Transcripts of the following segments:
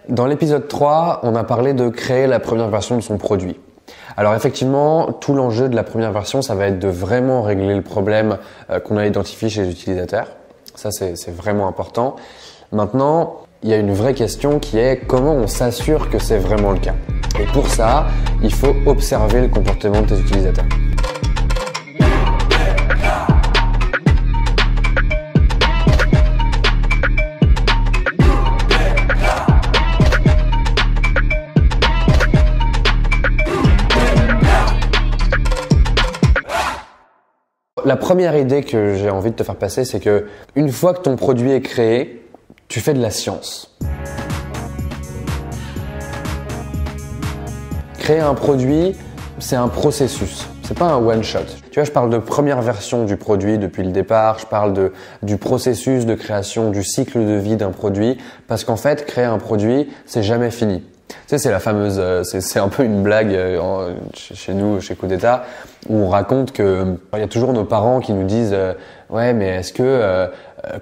Dans l'épisode 3, on a parlé de créer la première version de son produit. Alors effectivement, tout l'enjeu de la première version, ça va être de vraiment régler le problème qu'on a identifié chez les utilisateurs. Ça, c'est vraiment important. Maintenant, il y a une vraie question qui est comment on s'assure que c'est vraiment le cas. Et pour ça, il faut observer le comportement de tes utilisateurs. La première idée que j'ai envie de te faire passer, c'est que une fois que ton produit est créé, tu fais de la science. Créer un produit, c'est un processus, c'est pas un one shot. Tu vois, je parle de première version du produit depuis le départ, je parle du processus de création, du cycle de vie d'un produit, parce qu'en fait, créer un produit, c'est jamais fini. Tu sais, c'est la fameuse, c'est un peu une blague chez nous, chez Coup d'État, où on raconte que il y a toujours nos parents qui nous disent ouais, mais est-ce que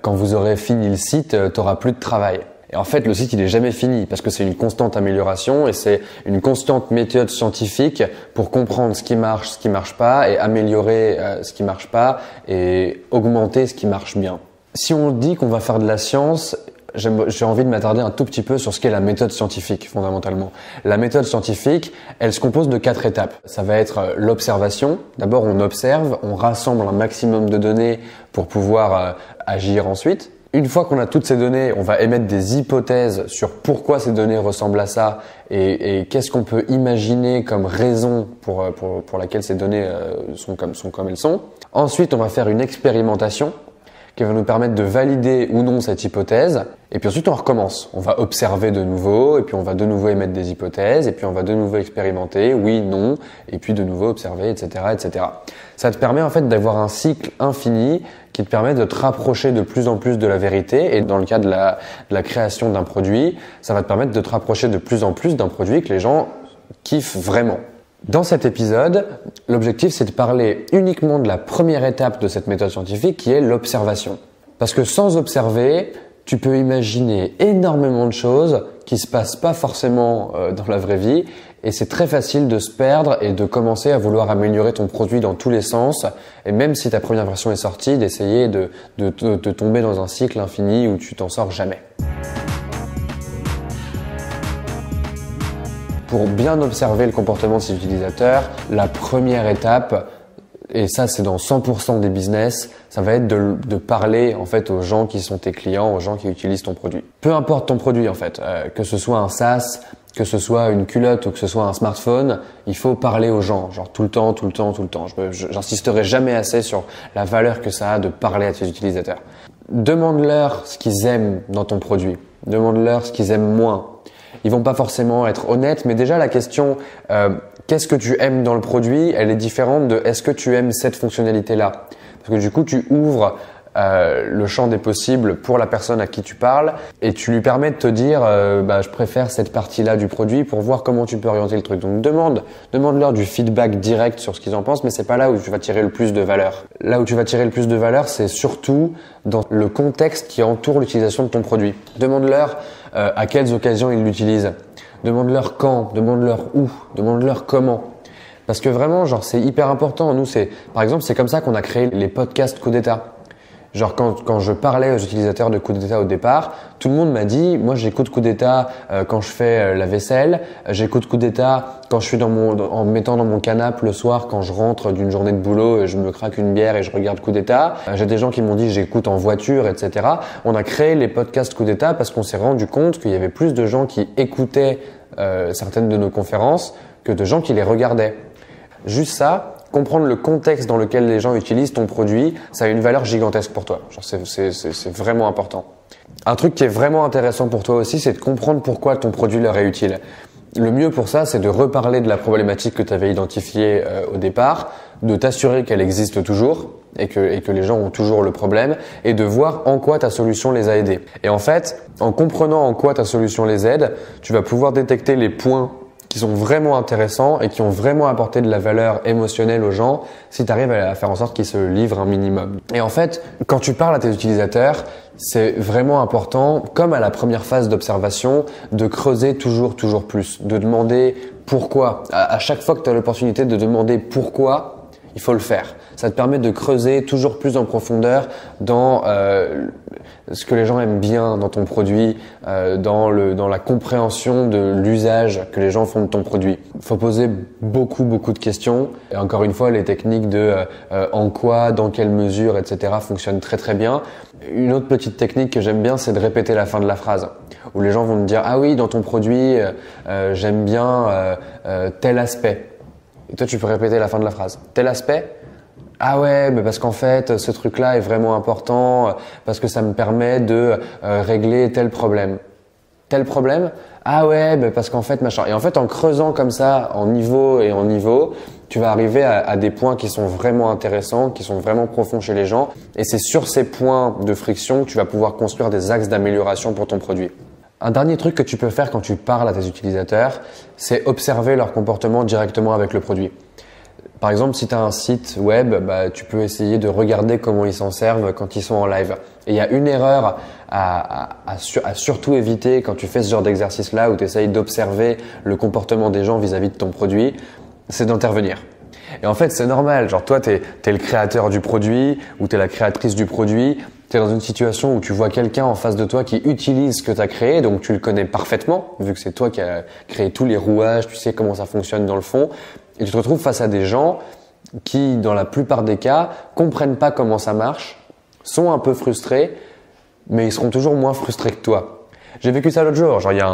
quand vous aurez fini le site, t'auras plus de travail. Et en fait, le site, il est jamais fini parce que c'est une constante amélioration et c'est une constante méthode scientifique pour comprendre ce qui marche pas et améliorer ce qui marche pas et augmenter ce qui marche bien. Si on dit qu'on va faire de la science, j'ai envie de m'attarder un tout petit peu sur ce qu'est la méthode scientifique, fondamentalement. La méthode scientifique, elle se compose de 4 étapes. Ça va être l'observation. D'abord, on observe, on rassemble un maximum de données pour pouvoir agir ensuite. Une fois qu'on a toutes ces données, on va émettre des hypothèses sur pourquoi ces données ressemblent à ça et qu'est-ce qu'on peut imaginer comme raison pour laquelle ces données sont comme elles sont. Ensuite, on va faire une expérimentation qui va nous permettre de valider ou non cette hypothèse. Et puis ensuite, on recommence. On va observer de nouveau, et puis on va de nouveau émettre des hypothèses, et puis on va de nouveau expérimenter, oui, non, et puis de nouveau observer, etc., etc. Ça te permet en fait d'avoir un cycle infini qui te permet de te rapprocher de plus en plus de la vérité. Et dans le cas de la création d'un produit, ça va te permettre de te rapprocher de plus en plus d'un produit que les gens kiffent vraiment. Dans cet épisode, l'objectif c'est de parler uniquement de la première étape de cette méthode scientifique qui est l'observation. Parce que sans observer, tu peux imaginer énormément de choses qui se passent pas forcément dans la vraie vie et c'est très facile de se perdre et de commencer à vouloir améliorer ton produit dans tous les sens et même si ta première version est sortie, d'essayer de tomber dans un cycle infini où tu t'en sors jamais. Pour bien observer le comportement de ses utilisateurs, la première étape, et ça c'est dans 100% des business, ça va être de parler en fait aux gens qui sont tes clients, aux gens qui utilisent ton produit. Peu importe ton produit en fait, que ce soit un SaaS, que ce soit une culotte ou que ce soit un smartphone, il faut parler aux gens, genre tout le temps. J'insisterai jamais assez sur la valeur que ça a de parler à tes utilisateurs. Demande-leur ce qu'ils aiment dans ton produit, demande-leur ce qu'ils aiment moins. Ils vont pas forcément être honnêtes, mais déjà la question qu'est-ce que tu aimes dans le produit, elle est différente de est-ce que tu aimes cette fonctionnalité-là. Parce que du coup, tu ouvres le champ des possibles pour la personne à qui tu parles et tu lui permets de te dire je préfère cette partie-là du produit pour voir comment tu peux orienter le truc. Donc demande-leur du feedback direct sur ce qu'ils en pensent, mais c'est pas là où tu vas tirer le plus de valeur. Là où tu vas tirer le plus de valeur, c'est surtout dans le contexte qui entoure l'utilisation de ton produit. Demande-leur à quelles occasions ils l'utilisent. Demande-leur quand, demande-leur où, demande-leur comment. Parce que vraiment, genre, c'est hyper important. Nous, par exemple, c'est comme ça qu'on a créé les podcasts Coup d'État. Genre quand je parlais aux utilisateurs de Coup d'État au départ, tout le monde m'a dit moi j'écoute Coup d'État quand je fais la vaisselle, j'écoute Coup d'État quand je suis en me mettant dans mon canapé le soir quand je rentre d'une journée de boulot et je me craque une bière et je regarde Coup d'État. J'ai des gens qui m'ont dit j'écoute en voiture, etc. On a créé les podcasts Coup d'État parce qu'on s'est rendu compte qu'il y avait plus de gens qui écoutaient certaines de nos conférences que de gens qui les regardaient. Juste ça. Comprendre le contexte dans lequel les gens utilisent ton produit, ça a une valeur gigantesque pour toi. Genre c'est vraiment important. Un truc qui est vraiment intéressant pour toi aussi, c'est de comprendre pourquoi ton produit leur est utile. Le mieux pour ça, c'est de reparler de la problématique que tu avais identifiée au départ, de t'assurer qu'elle existe toujours et que les gens ont toujours le problème et de voir en quoi ta solution les a aidés. Et en fait, en comprenant en quoi ta solution les aide, tu vas pouvoir détecter les points qui sont vraiment intéressants et qui ont vraiment apporté de la valeur émotionnelle aux gens si tu arrives à faire en sorte qu'ils se livrent un minimum. Et en fait, quand tu parles à tes utilisateurs, c'est vraiment important, comme à la première phase d'observation, de creuser toujours plus, de demander pourquoi. À chaque fois que tu as l'opportunité de demander pourquoi, il faut le faire. Ça te permet de creuser toujours plus en profondeur dans ce que les gens aiment bien dans ton produit, dans la compréhension de l'usage que les gens font de ton produit. Il faut poser beaucoup de questions. Et encore une fois, les techniques de en quoi, dans quelle mesure, etc. fonctionnent très bien. Une autre petite technique que j'aime bien, c'est de répéter la fin de la phrase. Où les gens vont me dire « Ah oui, dans ton produit, j'aime bien tel aspect ». Et toi, tu peux répéter la fin de la phrase. Tel aspect ? Ah ouais, mais parce qu'en fait, ce truc-là est vraiment important, parce que ça me permet de régler tel problème. Tel problème ? Ah ouais, mais parce qu'en fait, machin. Et en fait, en creusant comme ça, en niveau, tu vas arriver à des points qui sont vraiment intéressants, qui sont vraiment profonds chez les gens. Et c'est sur ces points de friction que tu vas pouvoir construire des axes d'amélioration pour ton produit. Un dernier truc que tu peux faire quand tu parles à tes utilisateurs, c'est observer leur comportement directement avec le produit. Par exemple, si tu as un site web, tu peux essayer de regarder comment ils s'en servent quand ils sont en live. Et il y a une erreur à surtout éviter quand tu fais ce genre d'exercice-là où tu essayes d'observer le comportement des gens vis-à-vis de ton produit, c'est d'intervenir. Et en fait, c'est normal. Genre toi, tu es le créateur du produit ou tu es la créatrice du produit. Tu es dans une situation où tu vois quelqu'un en face de toi qui utilise ce que tu as créé, donc tu le connais parfaitement, vu que c'est toi qui as créé tous les rouages, tu sais comment ça fonctionne dans le fond. Et tu te retrouves face à des gens qui, dans la plupart des cas, comprennent pas comment ça marche, sont un peu frustrés, mais ils seront toujours moins frustrés que toi. J'ai vécu ça l'autre jour. Genre, il y a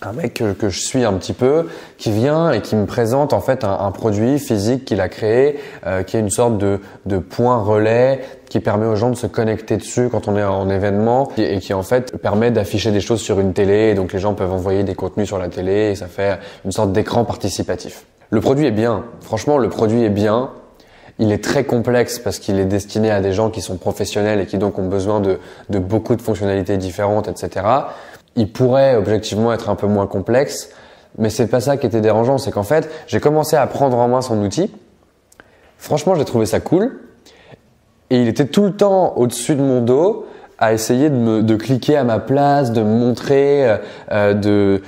un mec que je suis un petit peu qui vient et qui me présente en fait un produit physique qu'il a créé, qui est une sorte de point relais qui permet aux gens de se connecter dessus quand on est en événement et qui en fait permet d'afficher des choses sur une télé. Et donc les gens peuvent envoyer des contenus sur la télé et ça fait une sorte d'écran participatif. Le produit est bien. Franchement, le produit est bien. Il est très complexe parce qu'il est destiné à des gens qui sont professionnels et qui donc ont besoin de beaucoup de fonctionnalités différentes, etc. Il pourrait objectivement être un peu moins complexe, mais c'est pas ça qui était dérangeant. C'est qu'en fait, j'ai commencé à prendre en main son outil. Franchement, j'ai trouvé ça cool. Et il était tout le temps au-dessus de mon dos à essayer de cliquer à ma place, de me montrer, de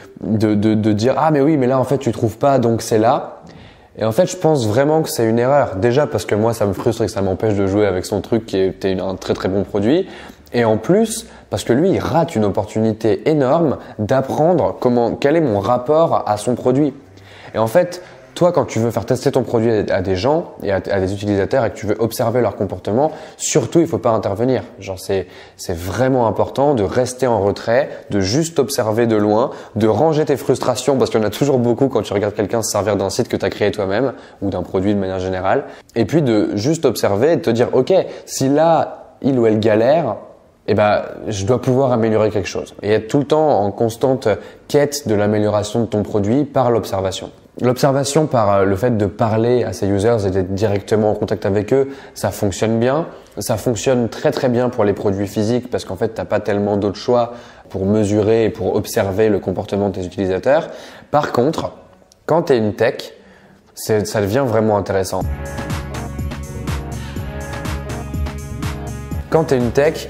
dire « Ah mais oui, mais là en fait tu trouves pas, donc c'est là ». Et en fait, je pense vraiment que c'est une erreur. Déjà parce que moi, ça me frustre et que ça m'empêche de jouer avec son truc qui était un très bon produit. Et en plus, parce que lui, il rate une opportunité énorme d'apprendre quel est mon rapport à son produit. Et en fait, toi, quand tu veux faire tester ton produit à des gens et à des utilisateurs et que tu veux observer leur comportement, surtout, il faut pas intervenir. Genre, c'est vraiment important de rester en retrait, de juste observer de loin, de ranger tes frustrations parce qu'il y en a toujours beaucoup quand tu regardes quelqu'un se servir d'un site que tu as créé toi-même ou d'un produit de manière générale. Et puis de juste observer et de te dire, OK, si là, il ou elle galère, je dois pouvoir améliorer quelque chose et être tout le temps en constante quête de l'amélioration de ton produit par l'observation. L'observation par le fait de parler à ses users et d'être directement en contact avec eux, ça fonctionne bien. Ça fonctionne très bien pour les produits physiques parce qu'en fait, t'as pas tellement d'autres choix pour mesurer et pour observer le comportement de tes utilisateurs. Par contre, quand tu es une tech, ça devient vraiment intéressant. Quand tu es une tech,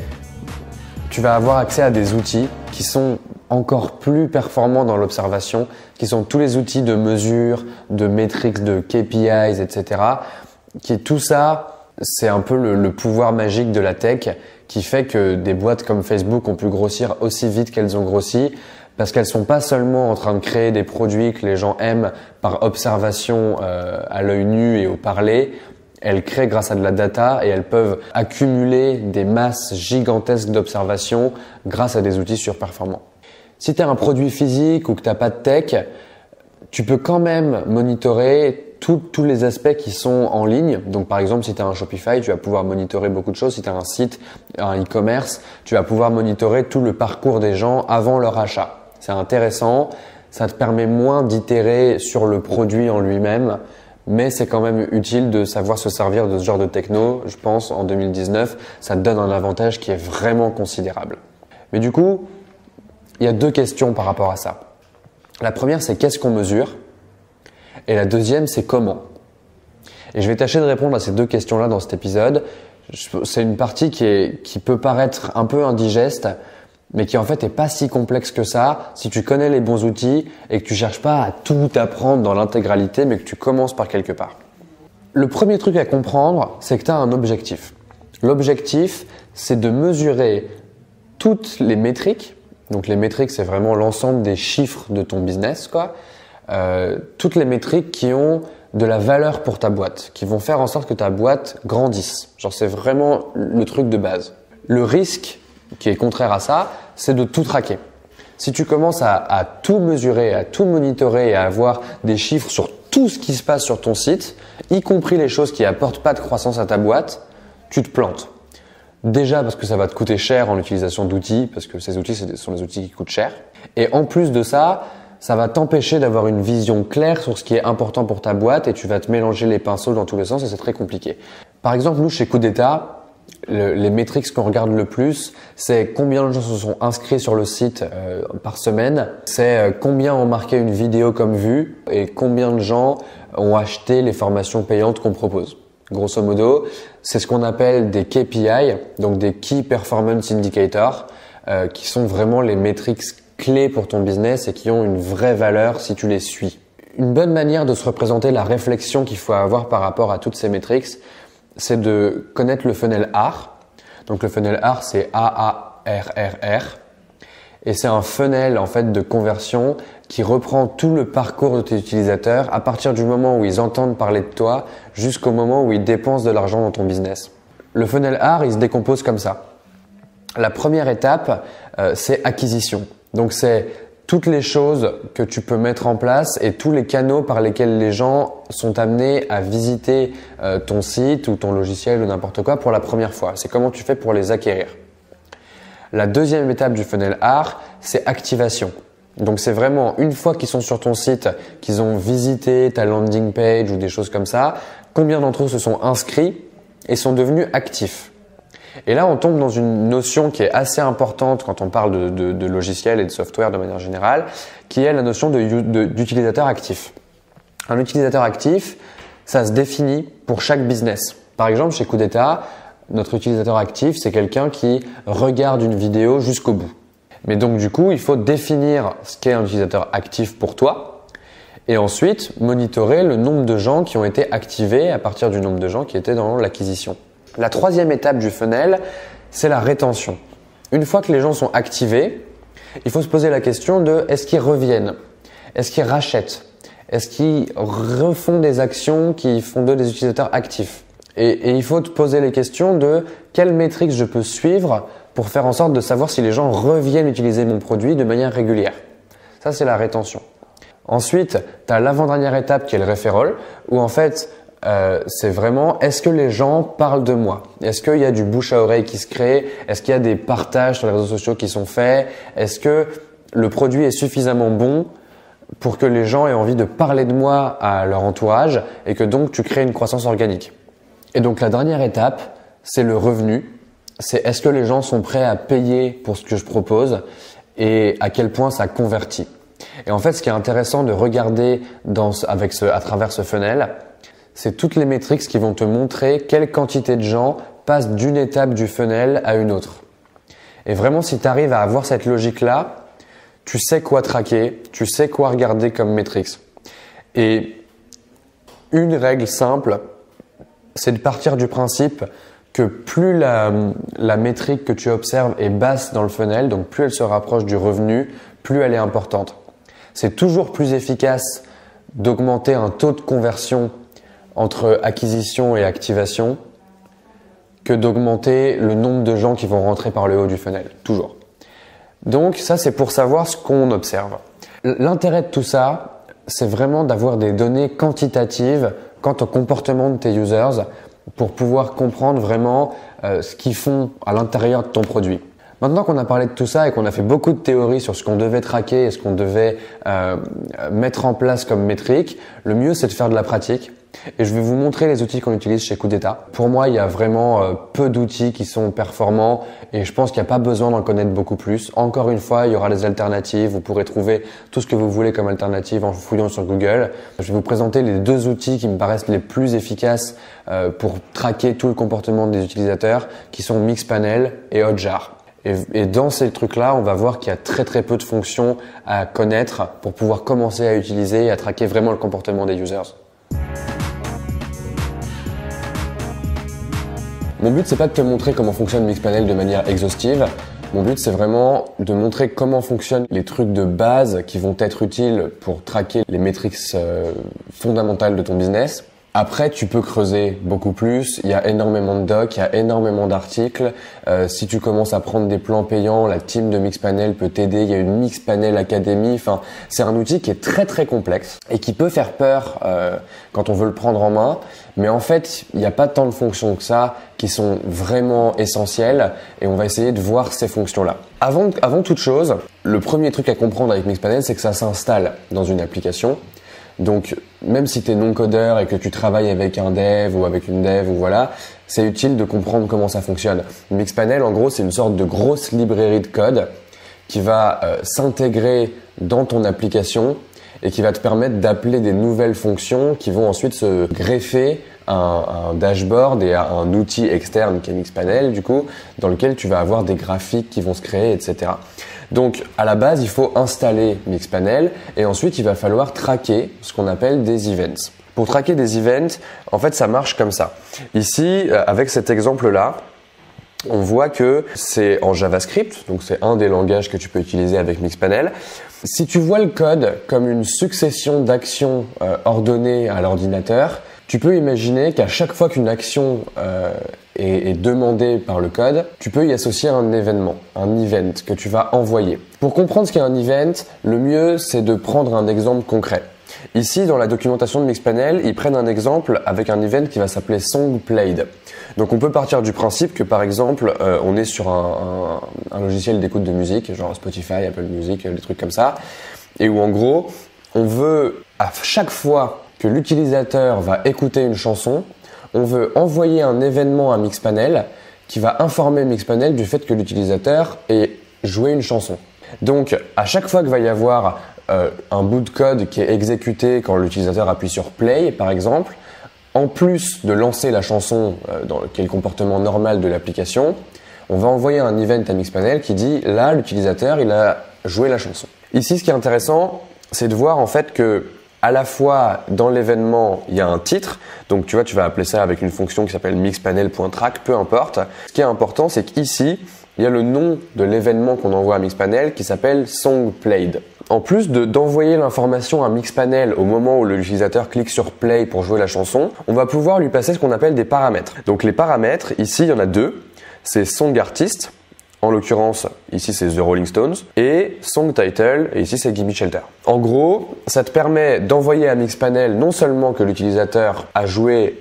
tu vas avoir accès à des outils qui sont encore plus performants dans l'observation, qui sont tous les outils de mesure, de métriques, de KPIs, etc. Tout ça, c'est un peu le pouvoir magique de la tech qui fait que des boîtes comme Facebook ont pu grossir aussi vite qu'elles ont grossi parce qu'elles sont pas seulement en train de créer des produits que les gens aiment par observation à l'œil nu et au parler. Elles créent grâce à de la data et elles peuvent accumuler des masses gigantesques d'observations grâce à des outils surperformants. Si tu as un produit physique ou que tu n'as pas de tech, tu peux quand même monitorer tous les aspects qui sont en ligne. Donc par exemple, si tu as un Shopify, tu vas pouvoir monitorer beaucoup de choses. Si tu as un site, un e-commerce, tu vas pouvoir monitorer tout le parcours des gens avant leur achat. C'est intéressant, ça te permet moins d'itérer sur le produit en lui-même. Mais c'est quand même utile de savoir se servir de ce genre de techno. Je pense en 2019, ça te donne un avantage qui est vraiment considérable. Mais du coup, il y a deux questions par rapport à ça. La première, c'est qu'est-ce qu'on mesure? Et la deuxième, c'est comment? Et je vais tâcher de répondre à ces deux questions-là dans cet épisode. C'est une partie qui peut paraître un peu indigeste, mais qui en fait est pas si complexe que ça si tu connais les bons outils et que tu cherches pas à tout apprendre dans l'intégralité, mais que tu commences par quelque part. Le premier truc à comprendre, c'est que tu as un objectif. L'objectif, c'est de mesurer toutes les métriques. Donc les métriques, c'est vraiment l'ensemble des chiffres de ton business, quoi. Toutes les métriques qui ont de la valeur pour ta boîte, qui vont faire en sorte que ta boîte grandisse. Genre, c'est vraiment le truc de base. Le risque qui est contraire à ça, c'est de tout traquer. Si tu commences à tout mesurer, à tout monitorer et à avoir des chiffres sur tout ce qui se passe sur ton site, y compris les choses qui apportent pas de croissance à ta boîte, tu te plantes. Déjà parce que ça va te coûter cher en utilisation d'outils, parce que ces outils sont des outils qui coûtent cher. Et en plus de ça, ça va t'empêcher d'avoir une vision claire sur ce qui est important pour ta boîte et tu vas te mélanger les pinceaux dans tous les sens et c'est très compliqué. Par exemple, nous, chez Coup d'État, les métriques qu'on regarde le plus, c'est combien de gens se sont inscrits sur le site par semaine, c'est combien ont marqué une vidéo comme vue et combien de gens ont acheté les formations payantes qu'on propose. Grosso modo, c'est ce qu'on appelle des KPI, donc des Key Performance Indicators, qui sont vraiment les métriques clés pour ton business et qui ont une vraie valeur si tu les suis. Une bonne manière de se représenter la réflexion qu'il faut avoir par rapport à toutes ces métriques, c'est de connaître le funnel ARR. Donc le funnel ARR, c'est AARRR. Et c'est un funnel en fait de conversion qui reprend tout le parcours de tes utilisateurs à partir du moment où ils entendent parler de toi jusqu'au moment où ils dépensent de l'argent dans ton business. Le funnel ARR, il se décompose comme ça. La première étape, c'est acquisition. Donc c'est toutes les choses que tu peux mettre en place et tous les canaux par lesquels les gens sont amenés à visiter ton site ou ton logiciel ou n'importe quoi pour la première fois. C'est comment tu fais pour les acquérir. La deuxième étape du funnel ARR, c'est activation. Donc c'est vraiment une fois qu'ils sont sur ton site, qu'ils ont visité ta landing page ou des choses comme ça, combien d'entre eux se sont inscrits et sont devenus actifs. Et là, on tombe dans une notion qui est assez importante quand on parle de logiciels et de software de manière générale, qui est la notion d'utilisateur actif. Un utilisateur actif, ça se définit pour chaque business. Par exemple, chez Coup d'État, notre utilisateur actif, c'est quelqu'un qui regarde une vidéo jusqu'au bout. Mais donc du coup, il faut définir ce qu'est un utilisateur actif pour toi et ensuite monitorer le nombre de gens qui ont été activés à partir du nombre de gens qui étaient dans l'acquisition. La troisième étape du funnel, c'est la rétention. Une fois que les gens sont activés, il faut se poser la question de est-ce qu'ils reviennent? Est-ce qu'ils rachètent? Est-ce qu'ils refont des actions qui font d'eux des utilisateurs actifs? Et il faut te poser les questions de quelles métriques je peux suivre pour faire en sorte de savoir si les gens reviennent utiliser mon produit de manière régulière. Ça, c'est la rétention. Ensuite, tu as l'avant-dernière étape qui est le referral, où en fait, c'est vraiment est-ce que les gens parlent de moi? Est-ce qu'il y a du bouche à oreille qui se crée? Est-ce qu'il y a des partages sur les réseaux sociaux qui sont faits? Est-ce que le produit est suffisamment bon pour que les gens aient envie de parler de moi à leur entourage et que donc tu crées une croissance organique? Et donc la dernière étape, c'est le revenu. C'est est-ce que les gens sont prêts à payer pour ce que je propose et à quel point ça convertit. Et en fait, ce qui est intéressant de regarder à travers ce funnel, c'est toutes les métriques qui vont te montrer quelle quantité de gens passent d'une étape du funnel à une autre. Et vraiment, si tu arrives à avoir cette logique-là, tu sais quoi traquer, tu sais quoi regarder comme métriques. Et une règle simple, c'est de partir du principe que plus la métrique que tu observes est basse dans le funnel, donc plus elle se rapproche du revenu, plus elle est importante. C'est toujours plus efficace d'augmenter un taux de conversion entre acquisition et activation que d'augmenter le nombre de gens qui vont rentrer par le haut du funnel, toujours. Donc ça, c'est pour savoir ce qu'on observe. L'intérêt de tout ça, c'est vraiment d'avoir des données quantitatives quant au comportement de tes users pour pouvoir comprendre vraiment ce qu'ils font à l'intérieur de ton produit. Maintenant qu'on a parlé de tout ça et qu'on a fait beaucoup de théories sur ce qu'on devait traquer et ce qu'on devait mettre en place comme métrique, le mieux c'est de faire de la pratique. et je vais vous montrer les outils qu'on utilise chez Kudeta. Pour moi, il y a vraiment peu d'outils qui sont performants et je pense qu'il n'y a pas besoin d'en connaître beaucoup plus. Encore une fois, il y aura des alternatives. Vous pourrez trouver tout ce que vous voulez comme alternative en fouillant sur Google. Je vais vous présenter les deux outils qui me paraissent les plus efficaces pour traquer tout le comportement des utilisateurs, qui sont Mixpanel et Hotjar. Et dans ces trucs-là, on va voir qu'il y a très peu de fonctions à connaître pour pouvoir commencer à utiliser et à traquer vraiment le comportement des users. Mon but, c'est pas de te montrer comment fonctionne Mixpanel de manière exhaustive. Mon but, c'est vraiment de montrer comment fonctionnent les trucs de base qui vont être utiles pour traquer les métriques fondamentales de ton business. Après, tu peux creuser beaucoup plus. Il y a énormément de docs, il y a énormément d'articles. Si tu commences à prendre des plans payants, la team de Mixpanel peut t'aider. Il y a une Mixpanel Academy. Enfin, c'est un outil qui est très complexe et qui peut faire peur quand on veut le prendre en main. Mais en fait, il n'y a pas tant de fonctions que ça qui sont vraiment essentielles et on va essayer de voir ces fonctions-là. Avant toute chose, le premier truc à comprendre avec Mixpanel, c'est que ça s'installe dans une application. Donc, même si tu es non-codeur et que tu travailles avec un dev ou avec une dev ou voilà, c'est utile de comprendre comment ça fonctionne. Mixpanel, en gros, c'est une sorte de grosse librairie de code qui va s'intégrer dans ton application et qui va te permettre d'appeler des nouvelles fonctions qui vont ensuite se greffer à un dashboard et à un outil externe qui est Mixpanel, du coup, dans lequel tu vas avoir des graphiques qui vont se créer, etc. Donc, à la base, il faut installer Mixpanel et ensuite, il va falloir traquer ce qu'on appelle des events. Pour traquer des events, en fait, ça marche comme ça. Ici, avec cet exemple-là, on voit que c'est en JavaScript, donc c'est un des langages que tu peux utiliser avec Mixpanel. Si tu vois le code comme une succession d'actions ordonnées à l'ordinateur, tu peux imaginer qu'à chaque fois qu'une action est demandée par le code, tu peux y associer un événement, un event que tu vas envoyer. Pour comprendre ce qu'est un event, le mieux c'est de prendre un exemple concret. Ici, dans la documentation de Mixpanel, ils prennent un exemple avec un event qui va s'appeler Song Played. Donc on peut partir du principe que par exemple, on est sur un logiciel d'écoute de musique, genre Spotify, Apple Music, des trucs comme ça, et où en gros, on veut à chaque fois que l'utilisateur va écouter une chanson, on veut envoyer un événement à Mixpanel qui va informer Mixpanel du fait que l'utilisateur ait joué une chanson. Donc, à chaque fois qu'il va y avoir un bout de code qui est exécuté quand l'utilisateur appuie sur play, par exemple, en plus de lancer la chanson qui est le comportement normal de l'application, on va envoyer un event à Mixpanel qui dit là, l'utilisateur, il a joué la chanson. Ici, ce qui est intéressant, c'est de voir en fait que à la fois dans l'événement, il y a un titre, donc tu vois, tu vas appeler ça avec une fonction qui s'appelle mixpanel.track, peu importe. Ce qui est important, c'est qu'ici, il y a le nom de l'événement qu'on envoie à Mixpanel qui s'appelle Song Played. En plus d'envoyer l'information à Mixpanel au moment où l'utilisateur clique sur play pour jouer la chanson, on va pouvoir lui passer ce qu'on appelle des paramètres. Donc les paramètres, ici, il y en a deux. C'est Song Artist, en l'occurrence, ici c'est The Rolling Stones, et Song Title, et ici c'est Gimme Shelter. En gros, ça te permet d'envoyer à Mixpanel non seulement que l'utilisateur a joué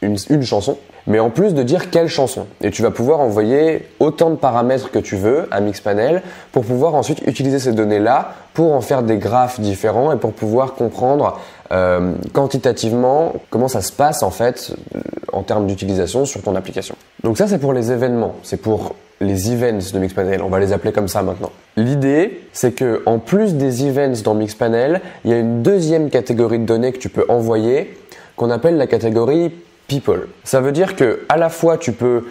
une chanson, mais en plus de dire quelle chanson. Et tu vas pouvoir envoyer autant de paramètres que tu veux à Mixpanel pour pouvoir ensuite utiliser ces données-là pour en faire des graphes différents et pour pouvoir comprendre quantitativement comment ça se passe en fait en termes d'utilisation sur ton application. Donc ça c'est pour les événements, c'est pour les events de Mixpanel, on va les appeler comme ça maintenant. L'idée, c'est que en plus des events dans Mixpanel, il y a une deuxième catégorie de données que tu peux envoyer qu'on appelle la catégorie People. Ça veut dire que à la fois tu peux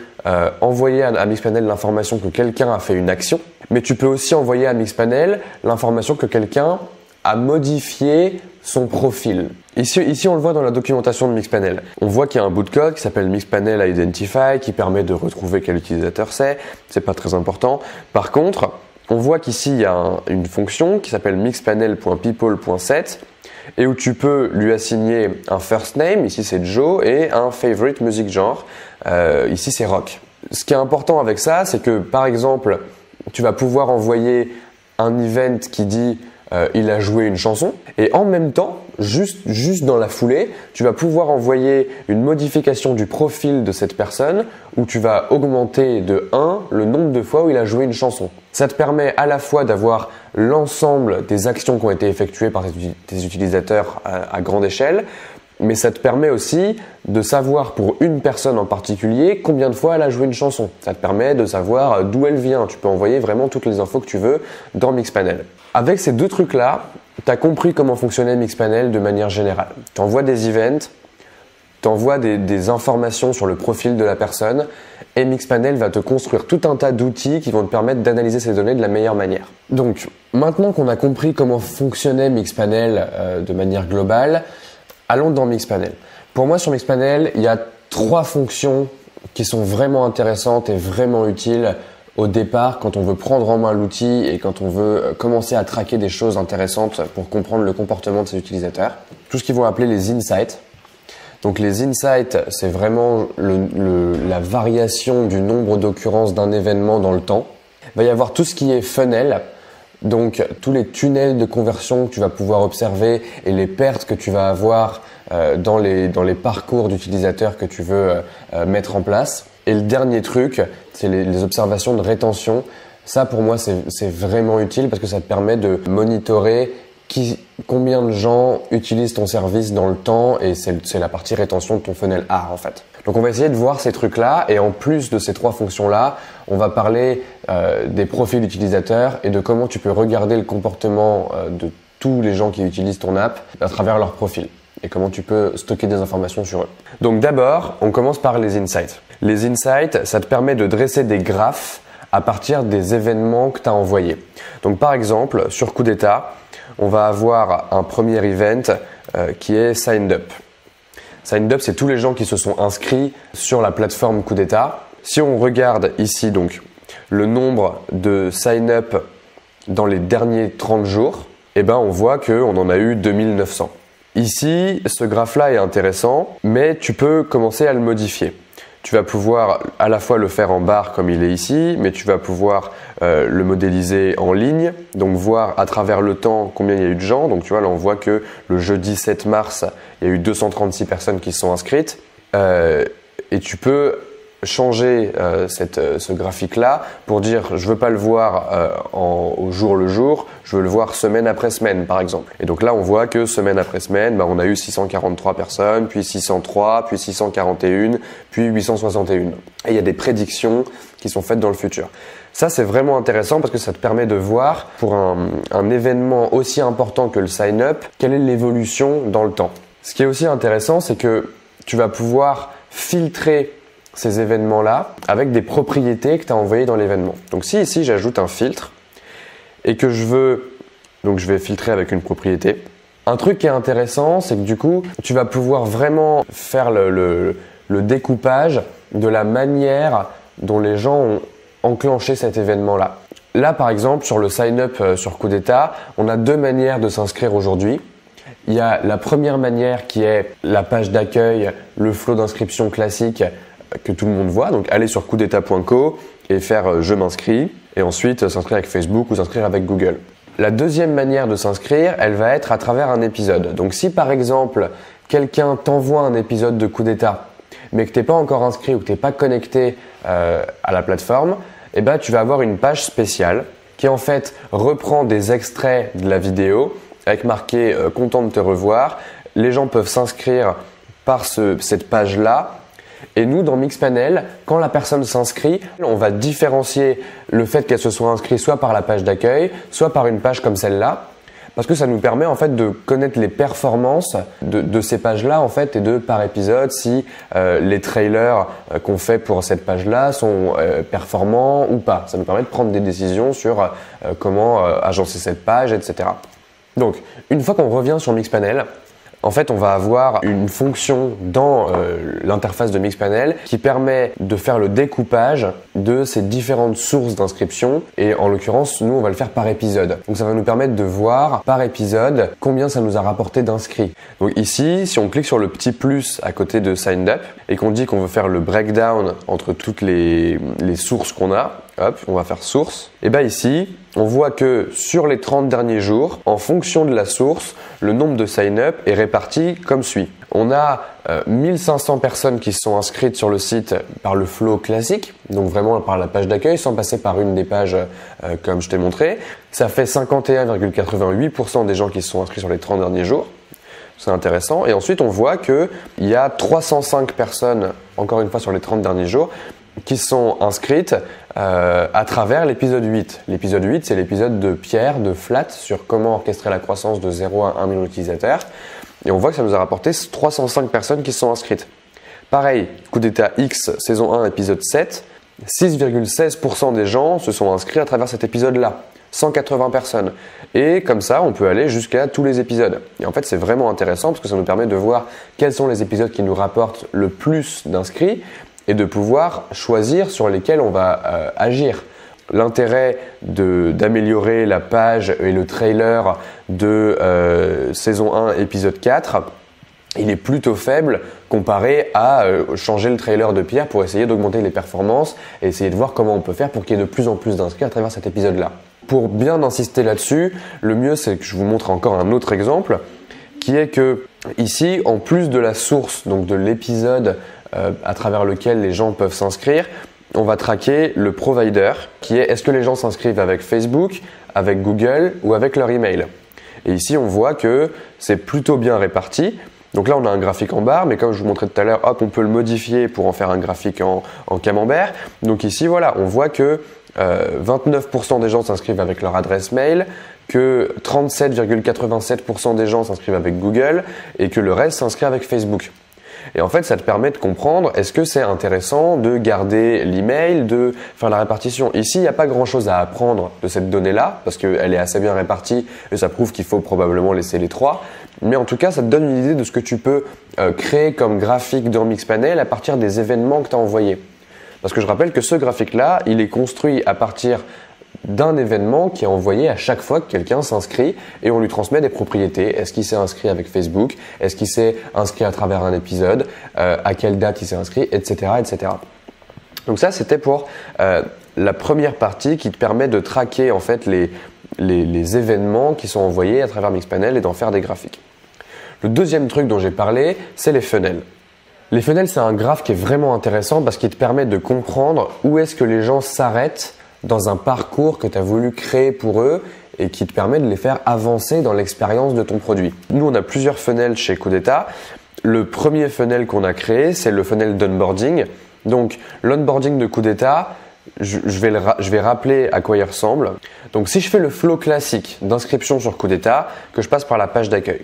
envoyer à Mixpanel l'information que quelqu'un a fait une action, mais tu peux aussi envoyer à Mixpanel l'information que quelqu'un a modifié son profil. Ici, on le voit dans la documentation de Mixpanel. On voit qu'il y a un bout de code qui s'appelle Mixpanel Identify qui permet de retrouver quel utilisateur c'est pas très important. Par contre, on voit qu'ici, il y a une fonction qui s'appelle mixpanel.people.set et où tu peux lui assigner un first name, ici c'est Joe, et un favorite music genre, ici c'est rock. Ce qui est important avec ça, c'est que par exemple, tu vas pouvoir envoyer un event qui dit il a joué une chanson et en même temps, juste dans la foulée, tu vas pouvoir envoyer une modification du profil de cette personne où tu vas augmenter de 1 le nombre de fois où il a joué une chanson. Ça te permet à la fois d'avoir l'ensemble des actions qui ont été effectuées par tes utilisateurs à grande échelle Mais ça te permet aussi de savoir pour une personne en particulier combien de fois elle a joué une chanson. Ça te permet de savoir d'où elle vient. Tu peux envoyer vraiment toutes les infos que tu veux dans Mixpanel. Avec ces deux trucs-là, tu as compris comment fonctionnait Mixpanel de manière générale. Tu envoies des events, tu envoies des informations sur le profil de la personne et Mixpanel va te construire tout un tas d'outils qui vont te permettre d'analyser ces données de la meilleure manière. Donc, maintenant qu'on a compris comment fonctionnait Mixpanel de manière globale, allons dans Mixpanel. Pour moi, sur Mixpanel, il y a 3 fonctions qui sont vraiment intéressantes et vraiment utiles au départ quand on veut prendre en main l'outil et quand on veut commencer à traquer des choses intéressantes pour comprendre le comportement de ses utilisateurs. Tout ce qu'ils vont appeler les insights. Donc les insights, c'est vraiment la variation du nombre d'occurrences d'un événement dans le temps. Il va y avoir tout ce qui est funnel. Donc tous les tunnels de conversion que tu vas pouvoir observer et les pertes que tu vas avoir dans les parcours d'utilisateurs que tu veux mettre en place. Et le dernier truc, c'est les observations de rétention. Ça pour moi c'est vraiment utile parce que ça te permet de monitorer combien de gens utilisent ton service dans le temps et c'est la partie rétention de ton funnel A en fait. Donc on va essayer de voir ces trucs-là et en plus de ces 3 fonctions-là, on va parler des profils utilisateurs et de comment tu peux regarder le comportement de tous les gens qui utilisent ton app à travers leur profil et comment tu peux stocker des informations sur eux. Donc d'abord, on commence par les insights. Les insights, ça te permet de dresser des graphes à partir des événements que tu as envoyés. Donc par exemple, sur Coup d'État, on va avoir un premier event qui est Signed Up. Signed Up, c'est tous les gens qui se sont inscrits sur la plateforme Coup d'État. Si on regarde ici donc le nombre de Sign Up dans les derniers 30 jours, eh ben on voit qu'on en a eu 2900. Ici, ce graphe-là est intéressant, mais tu peux commencer à le modifier. Tu vas pouvoir à la fois le faire en barre comme il est ici, mais tu vas pouvoir le modéliser en ligne, donc voir à travers le temps combien il y a eu de gens. Donc tu vois là on voit que le jeudi 7 mars, il y a eu 236 personnes qui se sont inscrites et tu peux changer ce graphique-là pour dire je veux pas le voir au jour le jour, je veux le voir semaine après semaine par exemple. Et donc là on voit que semaine après semaine, on a eu 643 personnes, puis 603, puis 641, puis 861. Et il y a des prédictions qui sont faites dans le futur. Ça c'est vraiment intéressant parce que ça te permet de voir pour un événement aussi important que le sign-up, quelle est l'évolution dans le temps. Ce qui est aussi intéressant, c'est que tu vas pouvoir filtrer ces événements-là avec des propriétés que tu as envoyées dans l'événement. Donc si ici j'ajoute un filtre et que je vais filtrer avec une propriété. Un truc qui est intéressant, c'est que du coup, tu vas pouvoir vraiment faire le découpage de la manière dont les gens ont enclenché cet événement-là. Là, par exemple, sur le sign-up sur Coup d'État, on a 2 manières de s'inscrire aujourd'hui. Il y a la première manière qui est la page d'accueil, le flow d'inscription classique que tout le monde voit. Donc, aller sur coupdeta.co et faire je m'inscris et ensuite s'inscrire avec Facebook ou s'inscrire avec Google. La deuxième manière de s'inscrire, elle va être à travers un épisode. Donc, si par exemple, quelqu'un t'envoie un épisode de Coup d'État, mais que tu n'es pas encore inscrit ou que tu n'es pas connecté à la plateforme, eh ben, tu vas avoir une page spéciale qui en fait reprend des extraits de la vidéo avec marqué content de te revoir. Les gens peuvent s'inscrire par cette page-là. Et nous, dans Mixpanel, quand la personne s'inscrit, on va différencier le fait qu'elle se soit inscrite soit par la page d'accueil, soit par une page comme celle-là, parce que ça nous permet en fait de connaître les performances de ces pages-là en fait et de par épisode si les trailers qu'on fait pour cette page-là sont performants ou pas. Ça nous permet de prendre des décisions sur comment agencer cette page, etc. Donc, une fois qu'on revient sur Mixpanel, en fait, on va avoir une fonction dans l'interface de Mixpanel qui permet de faire le découpage de ces différentes sources d'inscription et en l'occurrence, nous, on va le faire par épisode. Donc, ça va nous permettre de voir par épisode combien ça nous a rapporté d'inscrits. Donc ici, si on clique sur le petit plus à côté de Signed Up et qu'on dit qu'on veut faire le breakdown entre toutes les sources qu'on a, hop, on va faire source. Et bien ici, on voit que sur les 30 derniers jours, en fonction de la source, le nombre de sign-up est réparti comme suit. On a 1500 personnes qui se sont inscrites sur le site par le flow classique, donc vraiment par la page d'accueil, sans passer par une des pages comme je t'ai montré. Ça fait 51,88% des gens qui se sont inscrits sur les 30 derniers jours. C'est intéressant. Et ensuite, on voit qu'il y a 305 personnes, encore une fois sur les 30 derniers jours, qui sont inscrites à travers l'épisode 8. L'épisode 8, c'est l'épisode de Pierre, de Flat, sur comment orchestrer la croissance de 0 à 1 million d'utilisateurs. Et on voit que ça nous a rapporté 305 personnes qui sont inscrites. Pareil, Coup d'État X, saison 1, épisode 7, 6,16% des gens se sont inscrits à travers cet épisode-là. 180 personnes. Et comme ça, on peut aller jusqu'à tous les épisodes. Et en fait, c'est vraiment intéressant parce que ça nous permet de voir quels sont les épisodes qui nous rapportent le plus d'inscrits et de pouvoir choisir sur lesquels on va agir. L'intérêt d'améliorer la page et le trailer de saison 1, épisode 4, il est plutôt faible comparé à changer le trailer de Pierre pour essayer d'augmenter les performances et essayer de voir comment on peut faire pour qu'il y ait de plus en plus d'inscrits à travers cet épisode-là. Pour bien insister là-dessus, le mieux c'est que je vous montre encore un autre exemple qui est que ici, en plus de la source, donc de l'épisode à travers lequel les gens peuvent s'inscrire, on va traquer le provider qui est que les gens s'inscrivent avec Facebook, avec Google ou avec leur email. Et ici, on voit que c'est plutôt bien réparti. Donc là, on a un graphique en barre, mais comme je vous montrais tout à l'heure, hop, on peut le modifier pour en faire un graphique en camembert. Donc ici, voilà, on voit que 29% des gens s'inscrivent avec leur adresse mail, que 37,87% des gens s'inscrivent avec Google et que le reste s'inscrit avec Facebook. Et en fait, ça te permet de comprendre, est-ce que c'est intéressant de garder l'email, de faire la répartition. Ici, il n'y a pas grand-chose à apprendre de cette donnée-là, parce qu'elle est assez bien répartie et ça prouve qu'il faut probablement laisser les trois. Mais en tout cas, ça te donne une idée de ce que tu peux créer comme graphique dans Mixpanel à partir des événements que tu as envoyés. Parce que je rappelle que ce graphique-là, il est construit à partir d'un événement qui est envoyé à chaque fois que quelqu'un s'inscrit et on lui transmet des propriétés. Est-ce qu'il s'est inscrit avec Facebook? Est-ce qu'il s'est inscrit à travers un épisode? À quelle date il s'est inscrit? Etc. etc. Donc ça, c'était pour la première partie qui te permet de traquer en fait les événements qui sont envoyés à travers Mixpanel et d'en faire des graphiques. Le deuxième truc dont j'ai parlé, c'est les funnels. Les funnels, c'est un graphe qui est vraiment intéressant parce qu'il te permet de comprendre où est-ce que les gens s'arrêtent dans un parcours que tu as voulu créer pour eux et qui te permet de les faire avancer dans l'expérience de ton produit. Nous, on a plusieurs funnels chez Coup d'État. Le premier funnel qu'on a créé, c'est le funnel d'onboarding. Donc, l'onboarding de Coup d'État, je vais rappeler à quoi il ressemble. Donc, si je fais le flow classique d'inscription sur Coup d'État, que je passe par la page d'accueil.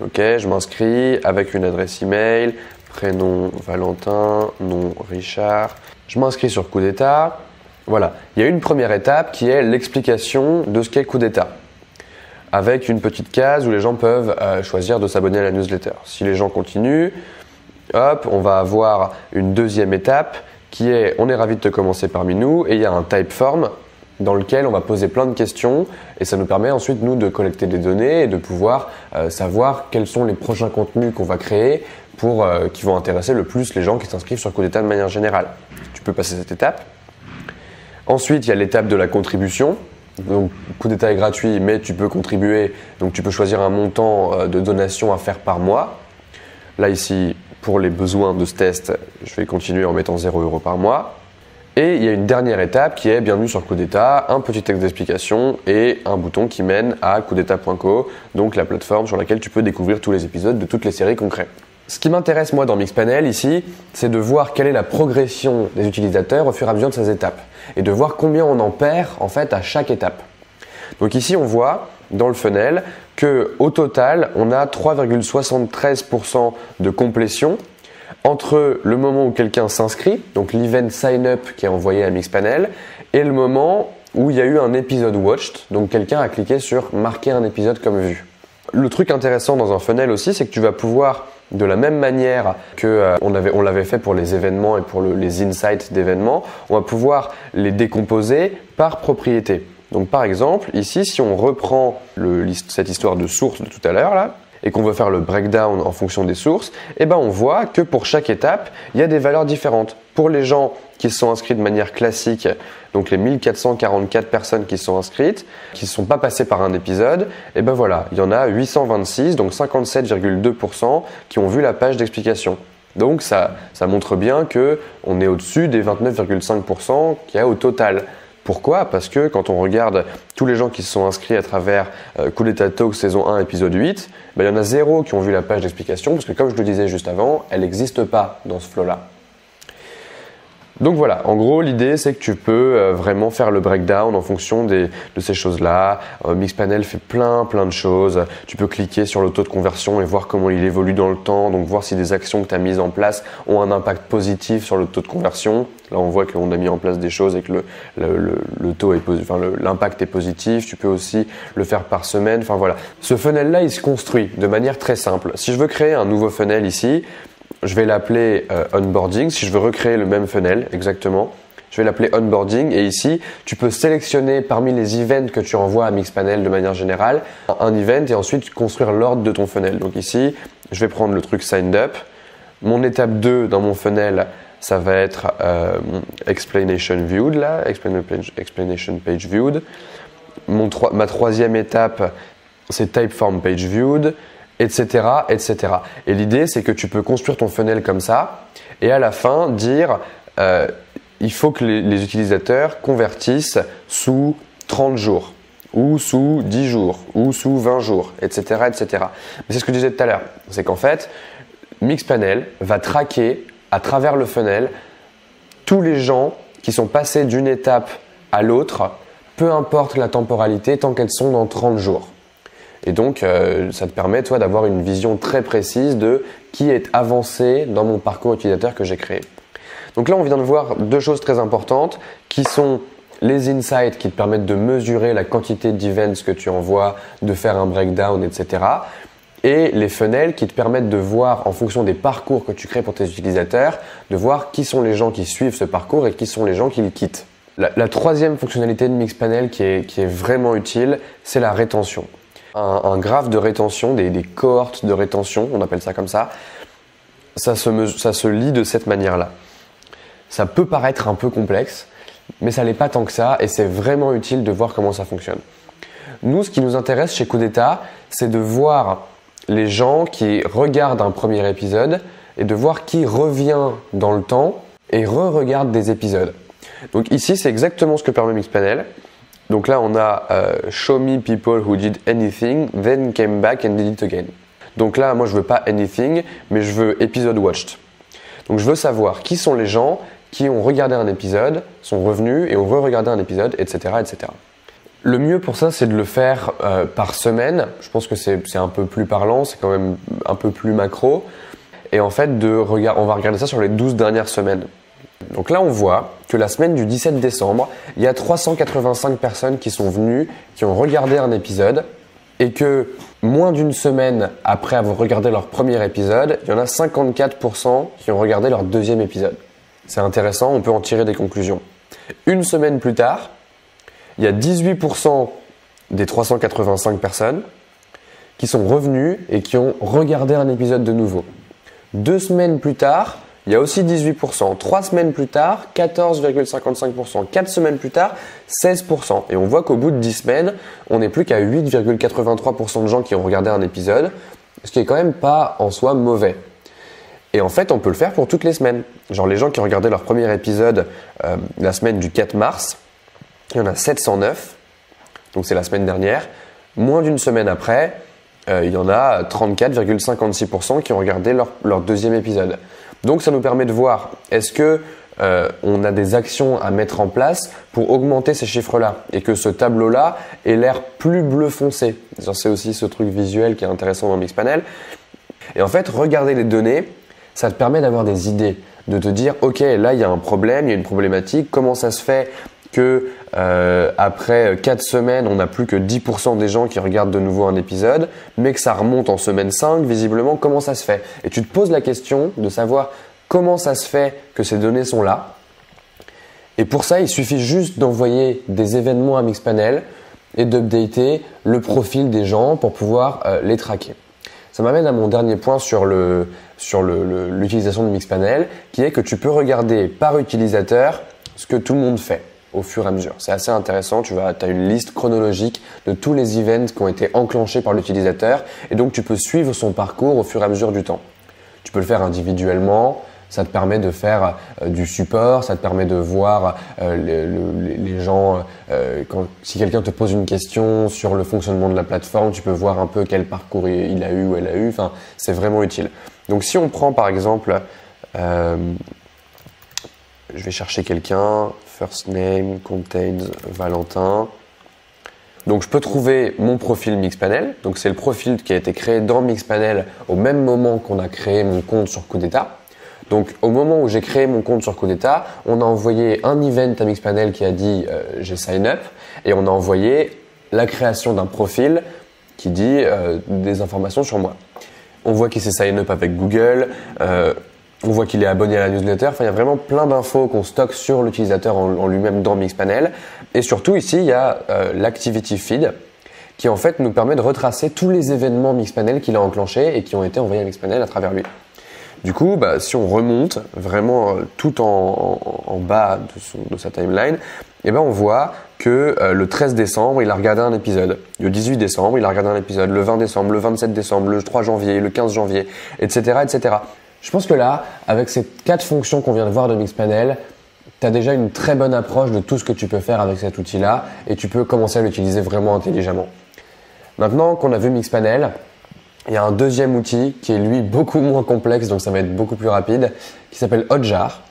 Ok, je m'inscris avec une adresse email, prénom Valentin, nom Richard. Je m'inscris sur Coup d'État. Voilà, il y a une première étape qui est l'explication de ce qu'est Coup d'État, avec une petite case où les gens peuvent choisir de s'abonner à la newsletter. Si les gens continuent, hop, on va avoir une deuxième étape qui est « On est ravi de te commencer parmi nous » et il y a un typeform dans lequel on va poser plein de questions et ça nous permet ensuite nous de collecter des données et de pouvoir savoir quels sont les prochains contenus qu'on va créer qui vont intéresser le plus les gens qui s'inscrivent sur Coup d'État de manière générale. Tu peux passer cette étape. Ensuite, il y a l'étape de la contribution. Donc, Coup d'État est gratuit, mais tu peux contribuer. Donc, tu peux choisir un montant de donation à faire par mois. Là, ici, pour les besoins de ce test, je vais continuer en mettant 0 € par mois. Et il y a une dernière étape qui est bienvenue sur Coup d'État, un petit texte d'explication et un bouton qui mène à coupdeta.co, donc la plateforme sur laquelle tu peux découvrir tous les épisodes de toutes les séries qu'on crée. Ce qui m'intéresse moi dans Mixpanel ici, c'est de voir quelle est la progression des utilisateurs au fur et à mesure de ces étapes et de voir combien on en perd en fait à chaque étape. Donc ici on voit dans le funnel que au total on a 3,73% de complétion entre le moment où quelqu'un s'inscrit, donc l'event sign up qui est envoyé à Mixpanel, et le moment où il y a eu un épisode watched, donc quelqu'un a cliqué sur marquer un épisode comme vu. Le truc intéressant dans un funnel aussi, c'est que tu vas pouvoir de la même manière que on l'avait fait pour les événements et pour les insights d'événements, on va pouvoir les décomposer par propriété. Donc par exemple, ici, si on reprend cette histoire de source de tout à l'heure là, et qu'on veut faire le breakdown en fonction des sources, eh ben on voit que pour chaque étape, il y a des valeurs différentes. Pour les gens qui se sont inscrits de manière classique, donc les 1444 personnes qui sont inscrites, qui ne sont pas passées par un épisode, eh ben voilà, il y en a 826, donc 57,2% qui ont vu la page d'explication. Donc ça montre bien qu'on est au-dessus des 29,5% qu'il y a au total. Pourquoi? Parce que quand on regarde tous les gens qui se sont inscrits à travers Coup d'État Talk saison 1 épisode 8, il y en a 0 qui ont vu la page d'explication parce que comme je le disais juste avant, elle n'existe pas dans ce flow-là. Donc voilà, en gros l'idée c'est que tu peux vraiment faire le breakdown en fonction de ces choses-là. Mixpanel fait plein de choses. Tu peux cliquer sur le taux de conversion et voir comment il évolue dans le temps, donc voir si des actions que tu as mises en place ont un impact positif sur le taux de conversion. Là on voit qu'on a mis en place des choses et que le taux est l'impact est positif. Tu peux aussi le faire par semaine. Enfin voilà, ce funnel-là il se construit de manière très simple. Si je veux créer un nouveau funnel ici, je vais l'appeler onboarding. Si je veux recréer le même funnel, exactement, je vais l'appeler onboarding. Et ici, tu peux sélectionner parmi les events que tu envoies à Mixpanel de manière générale, un event et ensuite construire l'ordre de ton funnel. Donc ici, je vais prendre le truc signed up. Mon étape 2 dans mon funnel, ça va être explanation viewed, là, explanation page viewed. Ma troisième étape, c'est typeform page viewed. Etc. Et l'idée, c'est que tu peux construire ton funnel comme ça et à la fin dire il faut que les utilisateurs convertissent sous 30 jours ou sous 10 jours ou sous 20 jours, etc. Mais c'est ce que je disais tout à l'heure, c'est qu'en fait, Mixpanel va traquer à travers le funnel tous les gens qui sont passés d'une étape à l'autre, peu importe la temporalité, tant qu'elles sont dans 30 jours. Et donc, ça te permet, toi, d'avoir une vision très précise de qui est avancé dans mon parcours utilisateur que j'ai créé. Donc là, on vient de voir deux choses très importantes qui sont les insights qui te permettent de mesurer la quantité d'events que tu envoies, de faire un breakdown, etc. Et les funnels qui te permettent de voir, en fonction des parcours que tu crées pour tes utilisateurs, de voir qui sont les gens qui suivent ce parcours et qui sont les gens qui le quittent. La troisième fonctionnalité de Mixpanel qui est vraiment utile, c'est la rétention. Un graphe de rétention, des cohortes de rétention, on appelle ça comme ça, ça se lit de cette manière-là. Ça peut paraître un peu complexe, mais ça l'est pas tant que ça et c'est vraiment utile de voir comment ça fonctionne. Nous, ce qui nous intéresse chez Coup d'État, c'est de voir les gens qui regardent un premier épisode et de voir qui revient dans le temps et re-regarde des épisodes. Donc ici, c'est exactement ce que permet Mixpanel. Donc là, on a show me people who did anything, then came back and did it again. Donc là, moi, je veux pas anything, mais je veux episode watched. Donc je veux savoir qui sont les gens qui ont regardé un épisode, sont revenus et ont re-regardé un épisode, etc., etc. Le mieux pour ça, c'est de le faire par semaine. Je pense que c'est un peu plus parlant, c'est quand même un peu plus macro. Et en fait, on va regarder ça sur les 12 dernières semaines. Donc là, on voit que la semaine du 17 décembre, il y a 385 personnes qui sont venues, qui ont regardé un épisode et que moins d'une semaine après avoir regardé leur premier épisode, il y en a 54% qui ont regardé leur deuxième épisode. C'est intéressant, on peut en tirer des conclusions. Une semaine plus tard, il y a 18% des 385 personnes qui sont revenues et qui ont regardé un épisode de nouveau. 2 semaines plus tard, il y a aussi 18%. 3 semaines plus tard, 14,55%. 4 semaines plus tard, 16%. Et on voit qu'au bout de 10 semaines, on n'est plus qu'à 8,83% de gens qui ont regardé un épisode, ce qui est quand même pas en soi mauvais. Et en fait, on peut le faire pour toutes les semaines. Genre les gens qui ont regardé leur premier épisode la semaine du 4 mars, il y en a 709, donc c'est la semaine dernière. Moins d'une semaine après, il y en a 34,56% qui ont regardé leur deuxième épisode. Donc ça nous permet de voir, est-ce que on a des actions à mettre en place pour augmenter ces chiffres-là et que ce tableau-là ait l'air plus bleu foncé. C'est aussi ce truc visuel qui est intéressant dans Mixpanel. Et en fait, regarder les données, ça te permet d'avoir des idées, de te dire, ok, là il y a un problème, il y a une problématique, comment ça se fait que après 4 semaines, on n'a plus que 10% des gens qui regardent de nouveau un épisode, mais que ça remonte en semaine 5, visiblement, comment ça se fait? Et tu te poses la question de savoir comment ça se fait que ces données sont là. Et pour ça, il suffit juste d'envoyer des événements à Mixpanel et d'updater le profil des gens pour pouvoir les traquer. Ça m'amène à mon dernier point sur l'utilisation de Mixpanel, qui est que tu peux regarder par utilisateur ce que tout le monde fait au fur et à mesure. C'est assez intéressant, tu as une liste chronologique de tous les events qui ont été enclenchés par l'utilisateur et donc tu peux suivre son parcours au fur et à mesure du temps. Tu peux le faire individuellement, Ça te permet de faire du support, ça te permet de voir les gens, si quelqu'un te pose une question sur le fonctionnement de la plateforme, tu peux voir un peu quel parcours il a eu ou elle a eu, enfin, c'est vraiment utile. Donc si on prend par exemple, je vais chercher quelqu'un, first name contains Valentin. Donc je peux trouver mon profil Mixpanel, donc c'est le profil qui a été créé dans Mixpanel au même moment qu'on a créé mon compte sur Coup d'État. Donc au moment où j'ai créé mon compte sur Coup d'État, on a envoyé un event à Mixpanel qui a dit j'ai sign up et on a envoyé la création d'un profil qui dit des informations sur moi. On voit qu'il s'est sign up avec Google, on voit qu'il est abonné à la newsletter. Enfin, il y a vraiment plein d'infos qu'on stocke sur l'utilisateur en lui-même dans Mixpanel. Et surtout ici, il y a l'Activity Feed qui en fait nous permet de retracer tous les événements Mixpanel qu'il a enclenchés et qui ont été envoyés à Mixpanel à travers lui. Du coup, si on remonte vraiment tout en bas de sa timeline, eh ben on voit que le 13 décembre, il a regardé un épisode. Le 18 décembre, il a regardé un épisode. Le 20 décembre, le 27 décembre, le 3 janvier, le 15 janvier, etc., etc. Je pense que là, avec ces 4 fonctions qu'on vient de voir de Mixpanel, tu as déjà une très bonne approche de tout ce que tu peux faire avec cet outil-là et tu peux commencer à l'utiliser vraiment intelligemment. Maintenant qu'on a vu Mixpanel, il y a un deuxième outil qui est lui beaucoup moins complexe, donc ça va être beaucoup plus rapide, qui s'appelle Hotjar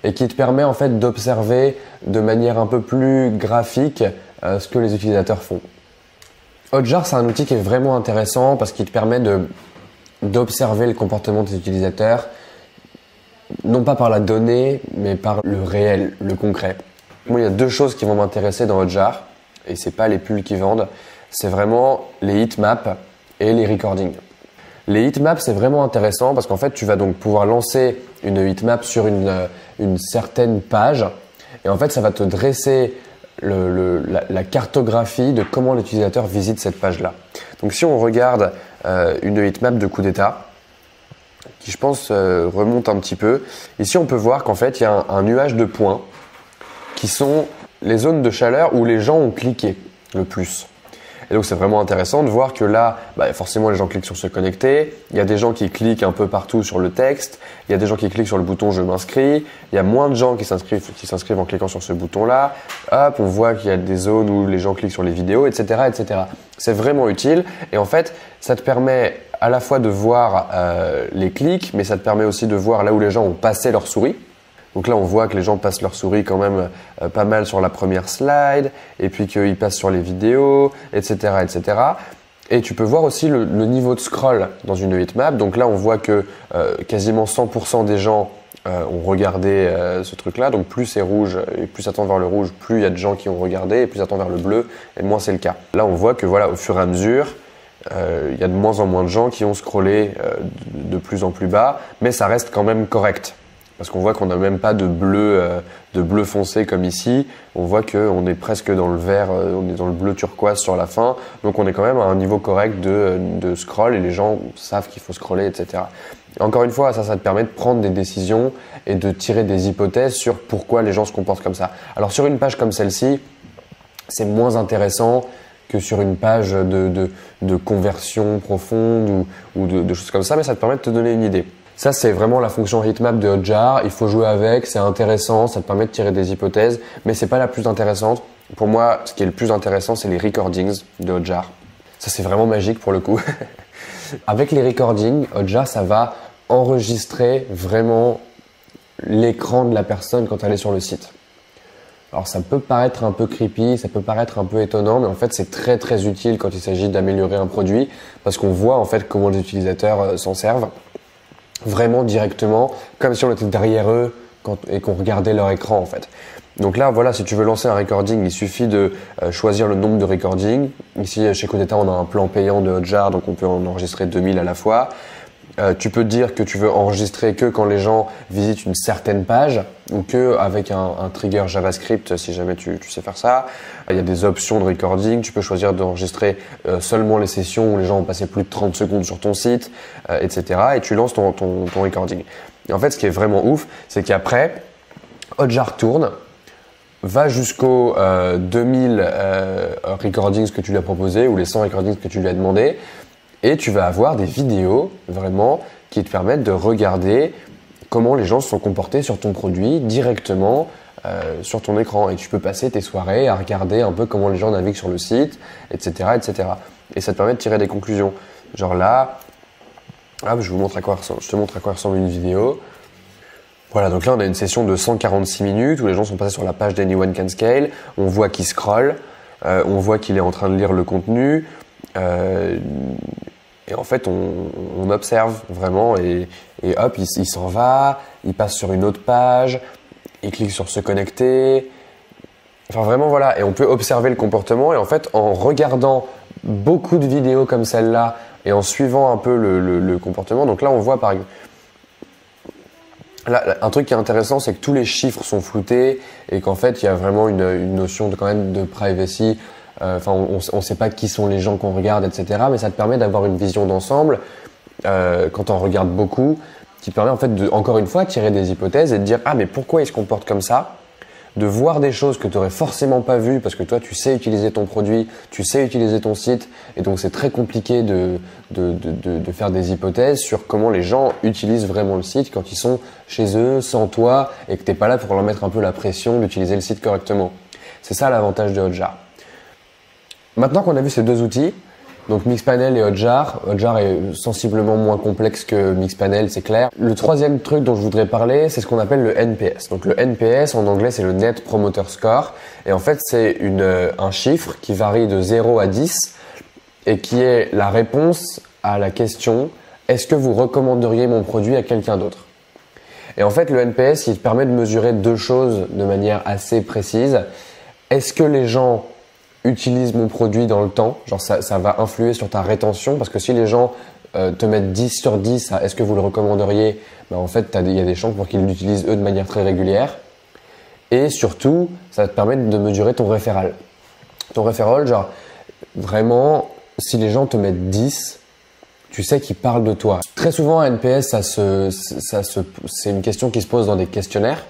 et qui te permet en fait d'observer de manière un peu plus graphique ce que les utilisateurs font. Hotjar, c'est un outil qui est vraiment intéressant parce qu'il te permet d'observer le comportement des utilisateurs, non pas par la donnée, mais par le réel, le concret. Moi, il y a 2 choses qui vont m'intéresser dans Hotjar, et c'est pas les pulls qui vendent, c'est vraiment les heatmaps et les recordings. Les heatmaps, c'est vraiment intéressant parce qu'en fait, tu vas donc pouvoir lancer une heatmap sur une certaine page, et en fait, ça va te dresser la cartographie de comment l'utilisateur visite cette page-là. Donc si on regarde une heatmap de Coup d'État, qui je pense remonte un petit peu, ici on peut voir qu'en fait il y a un nuage de points qui sont les zones de chaleur où les gens ont cliqué le plus. Et donc c'est vraiment intéressant de voir que là, forcément les gens cliquent sur se connecter, il y a des gens qui cliquent un peu partout sur le texte, il y a des gens qui cliquent sur le bouton je m'inscris, il y a moins de gens qui s'inscrivent en cliquant sur ce bouton-là, hop, on voit qu'il y a des zones où les gens cliquent sur les vidéos, etc., etc. C'est vraiment utile et en fait ça te permet à la fois de voir les clics, mais ça te permet aussi de voir là où les gens ont passé leur souris. Donc là, on voit que les gens passent leur souris quand même pas mal sur la première slide, et puis qu'ils passent sur les vidéos, etc., etc. Et tu peux voir aussi le niveau de scroll dans une heatmap. Donc là, on voit que quasiment 100% des gens ont regardé ce truc-là. Donc plus c'est rouge, et plus ça tend vers le rouge, plus il y a de gens qui ont regardé, et plus ça tend vers le bleu, et moins c'est le cas. Là, on voit que voilà, au fur et à mesure, il y a de moins en moins de gens qui ont scrollé de plus en plus bas, mais ça reste quand même correct. Parce qu'on voit qu'on n'a même pas de bleu foncé comme ici. On voit qu'on est presque dans le vert, on est dans le bleu turquoise sur la fin. Donc on est quand même à un niveau correct de scroll et les gens savent qu'il faut scroller, etc. Encore une fois, ça te permet de prendre des décisions et de tirer des hypothèses sur pourquoi les gens se comportent comme ça. Alors sur une page comme celle-ci, c'est moins intéressant que sur une page de conversion profonde ou de choses comme ça, mais ça te permet de te donner une idée. Ça, c'est vraiment la fonction heatmap de Hotjar. Il faut jouer avec, c'est intéressant, ça te permet de tirer des hypothèses, mais c'est pas la plus intéressante. Pour moi, ce qui est le plus intéressant, c'est les recordings de Hotjar. Ça, c'est vraiment magique pour le coup. Avec les recordings, Hotjar, ça va enregistrer vraiment l'écran de la personne quand elle est sur le site. Alors ça peut paraître un peu creepy, ça peut paraître un peu étonnant, mais en fait c'est très très utile quand il s'agit d'améliorer un produit parce qu'on voit en fait comment les utilisateurs s'en servent vraiment directement, comme si on était derrière eux et qu'on regardait leur écran en fait. Donc là voilà, si tu veux lancer un recording, il suffit de choisir le nombre de recordings. Ici chez Coup d'État on a un plan payant de Hotjar, donc on peut en enregistrer 2000 à la fois. Tu peux dire que tu veux enregistrer que quand les gens visitent une certaine page ou que avec un trigger JavaScript si jamais tu sais faire ça. Il y a des options de recording. Tu peux choisir d'enregistrer seulement les sessions où les gens ont passé plus de 30 secondes sur ton site, etc. Et tu lances ton recording. Et en fait, ce qui est vraiment ouf, c'est qu'après, Hotjar tourne, va jusqu'aux 2000 recordings que tu lui as proposé ou les 100 recordings que tu lui as demandé. Et tu vas avoir des vidéos vraiment qui te permettent de regarder comment les gens se sont comportés sur ton produit directement sur ton écran. Et tu peux passer tes soirées à regarder un peu comment les gens naviguent sur le site, etc., etc. Et ça te permet de tirer des conclusions. Genre là, je te montre à quoi ressemble une vidéo. Voilà, donc là on a une session de 146 minutes où les gens sont passés sur la page d'Anyone Can Scale. On voit qu'il scrolle, on voit qu'il est en train de lire le contenu. Et en fait, on observe vraiment et hop, il s'en va, il passe sur une autre page, il clique sur se connecter. Enfin vraiment voilà, et on peut observer le comportement et en fait, en regardant beaucoup de vidéos comme celle-là et en suivant un peu le comportement, donc là on voit par exemple, là, un truc qui est intéressant, c'est que tous les chiffres sont floutés et qu'en fait, il y a vraiment une notion quand même de privacy. Enfin, on sait pas qui sont les gens qu'on regarde, etc. Mais ça te permet d'avoir une vision d'ensemble quand on regarde beaucoup, qui permet en fait de, encore une fois, tirer des hypothèses et de dire mais pourquoi il se comporte comme ça, de voir des choses que tu aurais forcément pas vues parce que toi tu sais utiliser ton produit, tu sais utiliser ton site et donc c'est très compliqué de faire des hypothèses sur comment les gens utilisent vraiment le site quand ils sont chez eux, sans toi et que t'es pas là pour leur mettre un peu la pression d'utiliser le site correctement. C'est ça l'avantage de Hotjar. Maintenant qu'on a vu ces deux outils, donc Mixpanel et Hotjar, Hotjar est sensiblement moins complexe que Mixpanel, c'est clair. Le troisième truc dont je voudrais parler, c'est ce qu'on appelle le NPS. Donc le NPS en anglais c'est le Net Promoter Score et en fait c'est un chiffre qui varie de 0 à 10 et qui est la réponse à la question « Est-ce que vous recommanderiez mon produit à quelqu'un d'autre ?» Et en fait le NPS il permet de mesurer deux choses de manière assez précise. Est-ce que les gens utilise mon produit dans le temps, genre ça va influer sur ta rétention parce que si les gens te mettent 10 sur 10 à est-ce que vous le recommanderiez, en fait il y a des chances pour qu'ils l'utilisent eux de manière très régulière et surtout ça te permet de mesurer ton référal. Ton référal, genre vraiment si les gens te mettent 10, tu sais qu'ils parlent de toi. Très souvent un NPS c'est une question qui se pose dans des questionnaires.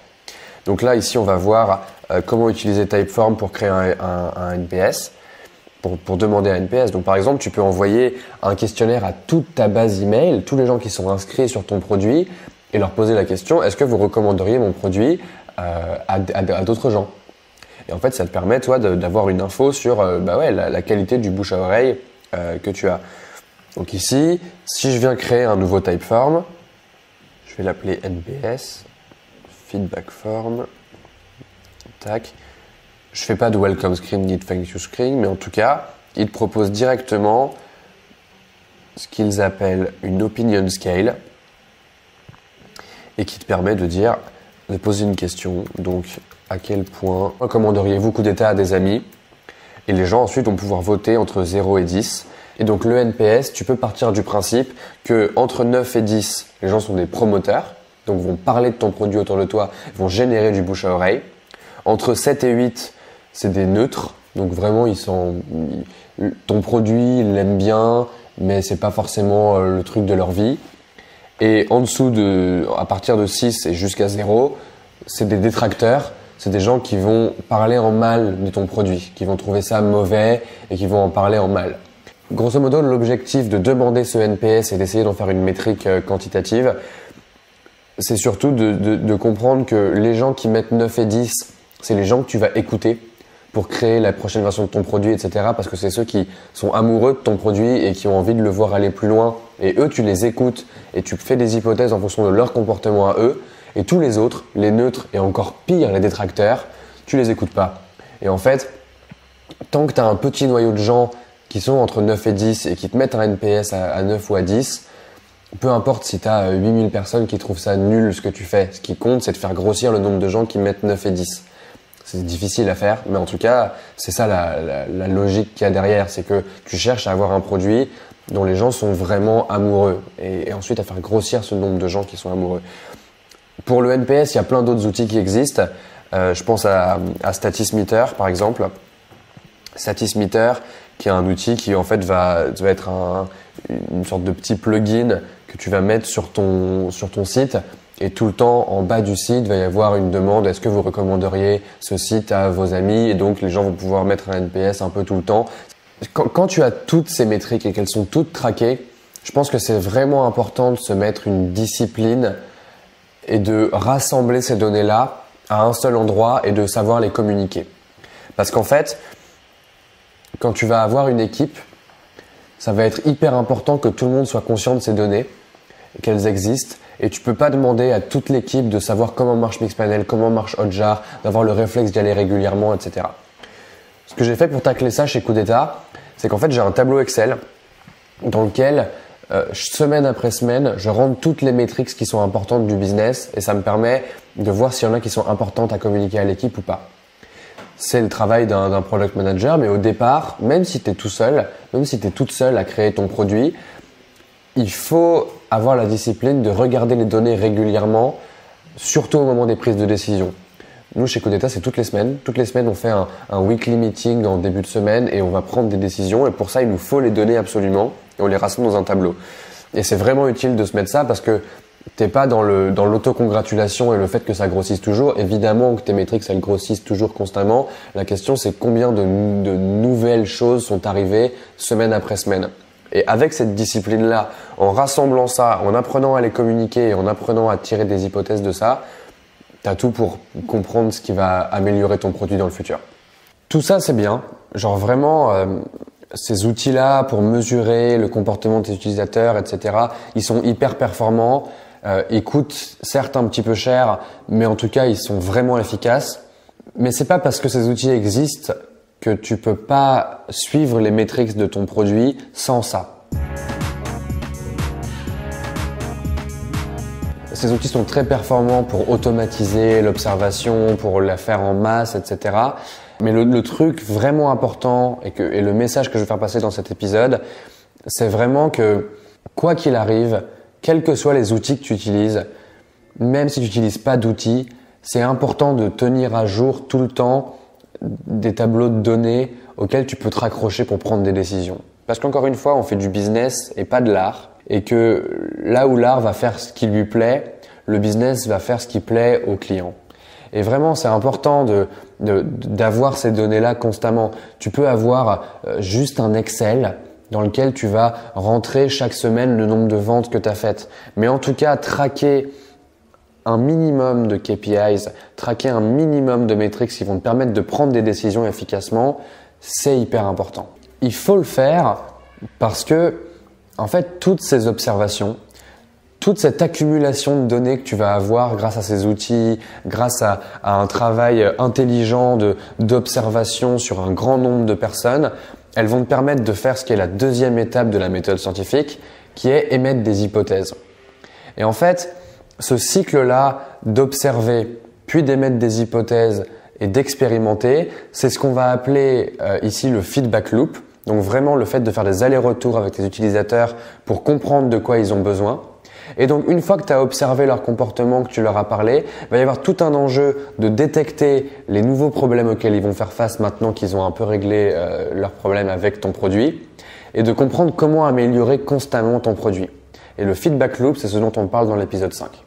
Donc là, ici, on va voir comment utiliser Typeform pour créer un NPS, pour demander un NPS. Donc par exemple, tu peux envoyer un questionnaire à toute ta base email, tous les gens qui sont inscrits sur ton produit, et leur poser la question, est-ce que vous recommanderiez mon produit à d'autres gens? Et en fait, ça te permet, toi, d'avoir une info sur la qualité du bouche à oreille que tu as. Donc ici, si je viens créer un nouveau Typeform, je vais l'appeler NPS. Feedback form, tac. Je fais pas de welcome screen ni de thank you screen, mais en tout cas, ils te proposent directement ce qu'ils appellent une opinion scale et qui te permet de poser une question. Donc, à quel point recommanderiez-vous coup d'état à des amis? Et les gens ensuite vont pouvoir voter entre 0 et 10. Et donc, le NPS, tu peux partir du principe que entre 9 et 10, les gens sont des promoteurs. Donc vont parler de ton produit autour de toi, vont générer du bouche à oreille. Entre 7 et 8, c'est des neutres. Donc vraiment, ton produit, ils l'aiment bien, mais c'est pas forcément le truc de leur vie. Et en dessous à partir de 6 et jusqu'à 0, c'est des détracteurs. C'est des gens qui vont parler en mal de ton produit, qui vont trouver ça mauvais et qui vont en parler en mal. Grosso modo, l'objectif de demander ce NPS et d'essayer d'en faire une métrique quantitative, c'est surtout de comprendre que les gens qui mettent 9 et 10, c'est les gens que tu vas écouter pour créer la prochaine version de ton produit, etc. Parce que c'est ceux qui sont amoureux de ton produit et qui ont envie de le voir aller plus loin. Et eux, tu les écoutes et tu fais des hypothèses en fonction de leur comportement à eux. Et tous les autres, les neutres et encore pire, les détracteurs, tu les écoutes pas. Et en fait, tant que tu as un petit noyau de gens qui sont entre 9 et 10 et qui te mettent un NPS à 9 ou à 10, peu importe si tu as 8000 personnes qui trouvent ça nul ce que tu fais, ce qui compte c'est de faire grossir le nombre de gens qui mettent 9 et 10. C'est difficile à faire, mais en tout cas, c'est ça la logique qu'il y a derrière, c'est que tu cherches à avoir un produit dont les gens sont vraiment amoureux et ensuite à faire grossir ce nombre de gens qui sont amoureux. Pour le NPS, il y a plein d'autres outils qui existent. Je pense à Statismeter par exemple. Statismeter qui est un outil qui en fait va être une sorte de petit plugin que tu vas mettre sur ton site et tout le temps en bas du site va y avoir une demande est-ce que vous recommanderiez ce site à vos amis et donc les gens vont pouvoir mettre un NPS un peu tout le temps. Quand tu as toutes ces métriques et qu'elles sont toutes traquées, je pense que c'est vraiment important de se mettre une discipline et de rassembler ces données-là à un seul endroit et de savoir les communiquer. Parce qu'en fait, quand tu vas avoir une équipe, ça va être hyper important que tout le monde soit conscient de ces données, qu'elles existent, et tu peux pas demander à toute l'équipe de savoir comment marche Mixpanel, comment marche Hotjar, d'avoir le réflexe d'y aller régulièrement, etc. Ce que j'ai fait pour tacler ça chez Coup d'État, c'est qu'en fait j'ai un tableau Excel dans lequel semaine après semaine, je rentre toutes les métriques qui sont importantes du business et ça me permet de voir s'il y en a qui sont importantes à communiquer à l'équipe ou pas. C'est le travail d'un product manager, mais au départ, même si tu es tout seul, même si tu es toute seule à créer ton produit, il faut avoir la discipline de regarder les données régulièrement, surtout au moment des prises de décision. Nous, chez Coup d'État, c'est toutes les semaines. Toutes les semaines, on fait un weekly meeting en début de semaine et on va prendre des décisions. Et pour ça, il nous faut les données absolument et on les rassemble dans un tableau. Et c'est vraiment utile de se mettre ça parce que t'es pas dans l'autocongratulation et le fait que ça grossisse toujours. Évidemment que tes métriques, elles grossissent toujours constamment. La question, c'est combien de nouvelles choses sont arrivées semaine après semaine. Et avec cette discipline-là, en rassemblant ça, en apprenant à les communiquer et en apprenant à tirer des hypothèses de ça, tu as tout pour comprendre ce qui va améliorer ton produit dans le futur. Tout ça, c'est bien. Genre vraiment, ces outils-là pour mesurer le comportement de tes utilisateurs, etc., ils sont hyper performants. Ils coûtent certes un petit peu cher, mais en tout cas, ils sont vraiment efficaces. Mais c'est pas parce que ces outils existent que tu peux pas suivre les métriques de ton produit sans ça. Ces outils sont très performants pour automatiser l'observation, pour la faire en masse, etc. Mais le truc vraiment important et le message que je veux faire passer dans cet épisode, c'est vraiment que quoi qu'il arrive, quels que soient les outils que tu utilises, même si tu n'utilises pas d'outils, c'est important de tenir à jour tout le temps des tableaux de données auxquels tu peux te raccrocher pour prendre des décisions. Parce qu'encore une fois, on fait du business et pas de l'art. Et que là où l'art va faire ce qui lui plaît, le business va faire ce qui plaît au client. Et vraiment, c'est important d'avoir ces données-là constamment. Tu peux avoir juste un Excel dans lequel tu vas rentrer chaque semaine le nombre de ventes que tu as faites. Mais en tout cas, traquer un minimum de KPIs, traquer un minimum de métriques qui vont te permettre de prendre des décisions efficacement, c'est hyper important. Il faut le faire parce que, en fait, toutes ces observations, toute cette accumulation de données que tu vas avoir grâce à ces outils, grâce à un travail intelligent d'observation sur un grand nombre de personnes, elles vont te permettre de faire ce qui est la deuxième étape de la méthode scientifique, qui est émettre des hypothèses. Et en fait, ce cycle-là d'observer, puis d'émettre des hypothèses et d'expérimenter, c'est ce qu'on va appeler ici le feedback loop. Donc vraiment le fait de faire des allers-retours avec tes utilisateurs pour comprendre de quoi ils ont besoin. Et donc une fois que tu as observé leur comportement, que tu leur as parlé, il va y avoir tout un enjeu de détecter les nouveaux problèmes auxquels ils vont faire face maintenant qu'ils ont un peu réglé leurs problèmes avec ton produit et de comprendre comment améliorer constamment ton produit. Et le feedback loop, c'est ce dont on parle dans l'épisode 5.